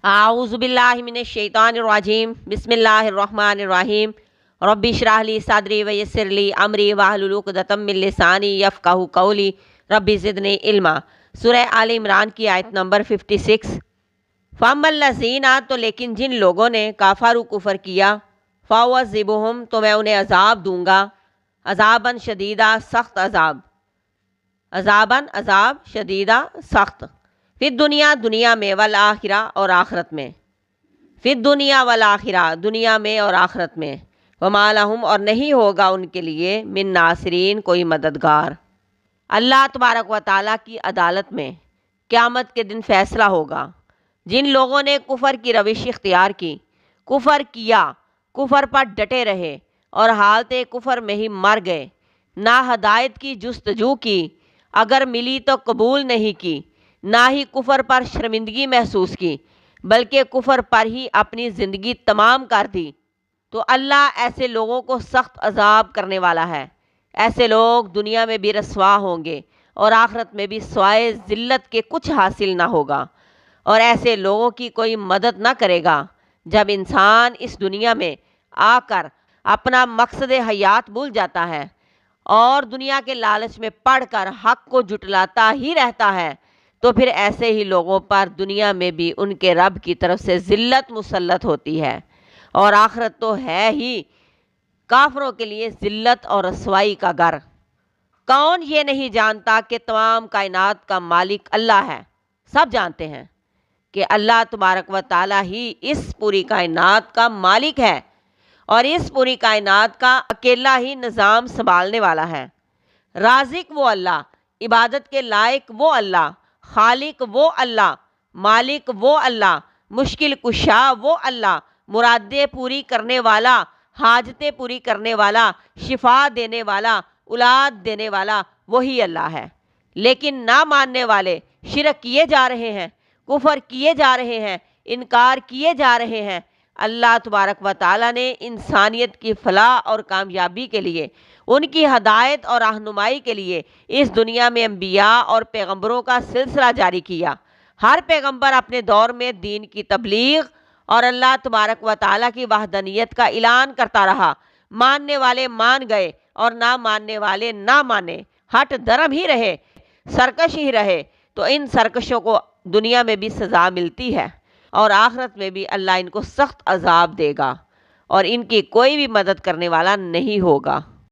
اعوذ باللہ من الشیطان الرجیم بسم اللہ الرحمن الرحیم رب اشرح لی صدری ویسر لی امری واحلل عقدۃ من لسانی یفقہوا قولی رب زدنی علما۔ سورہ آل عمران کی آیت نمبر 56۔ فَأَمَّا الَّذِينَ تو لیکن جن لوگوں نے کافروا کفر کیا، فَأُعَذِّبُهُمْ تو میں انہیں عذاب دوں گا، عذاباً شدیدہ سخت عذاب، عذاب شدیدہ سخت، فی الدنیا دنیا میں، والآخرہ اور آخرت میں، فی الدنیا والآخرہ دنیا میں اور آخرت میں، وما لہم اور نہیں ہوگا ان کے لیے من ناصرین کوئی مددگار۔ اللہ تبارک و تعالیٰ کی عدالت میں قیامت کے دن فیصلہ ہوگا۔ جن لوگوں نے کفر کی روش اختیار کی، کفر کیا، کفر پر ڈٹے رہے اور حالت کفر میں ہی مر گئے، نہ ہدایت کی جستجو کی، اگر ملی تو قبول نہیں کی، نہ ہی کفر پر شرمندگی محسوس کی بلکہ کفر پر ہی اپنی زندگی تمام کر دی، تو اللہ ایسے لوگوں کو سخت عذاب کرنے والا ہے۔ ایسے لوگ دنیا میں بھی رسوا ہوں گے اور آخرت میں بھی سوائے ذلت کے کچھ حاصل نہ ہوگا، اور ایسے لوگوں کی کوئی مدد نہ کرے گا۔ جب انسان اس دنیا میں آ کر اپنا مقصد حیات بھول جاتا ہے اور دنیا کے لالچ میں پڑ کر حق کو جھٹلاتا ہی رہتا ہے، تو پھر ایسے ہی لوگوں پر دنیا میں بھی ان کے رب کی طرف سے ذلت مسلط ہوتی ہے، اور آخرت تو ہے ہی کافروں کے لیے ذلت اور رسوائی کا گھر۔ کون یہ نہیں جانتا کہ تمام کائنات کا مالک اللہ ہے؟ سب جانتے ہیں کہ اللہ تبارک و تعالیٰ ہی اس پوری کائنات کا مالک ہے اور اس پوری کائنات کا اکیلا ہی نظام سنبھالنے والا ہے۔ رازق وہ اللہ، عبادت کے لائق وہ اللہ، خالق وہ اللہ، مالک وہ اللہ، مشکل کشا وہ اللہ، مرادیں پوری کرنے والا، حاجتیں پوری کرنے والا، شفا دینے والا، اولاد دینے والا وہی اللہ ہے۔ لیکن نہ ماننے والے شرک کیے جا رہے ہیں، کفر کیے جا رہے ہیں، انکار کیے جا رہے ہیں۔ اللہ تبارک و تعالیٰ نے انسانیت کی فلاح اور کامیابی کے لیے، ان کی ہدایت اور رہنمائی کے لیے اس دنیا میں انبیاء اور پیغمبروں کا سلسلہ جاری کیا۔ ہر پیغمبر اپنے دور میں دین کی تبلیغ اور اللہ تبارک و تعالیٰ کی وحدانیت کا اعلان کرتا رہا۔ ماننے والے مان گئے اور نہ ماننے والے نہ مانے، ہٹ درم ہی رہے، سرکش ہی رہے، تو ان سرکشوں کو دنیا میں بھی سزا ملتی ہے اور آخرت میں بھی اللہ ان کو سخت عذاب دے گا اور ان کی کوئی بھی مدد کرنے والا نہیں ہوگا۔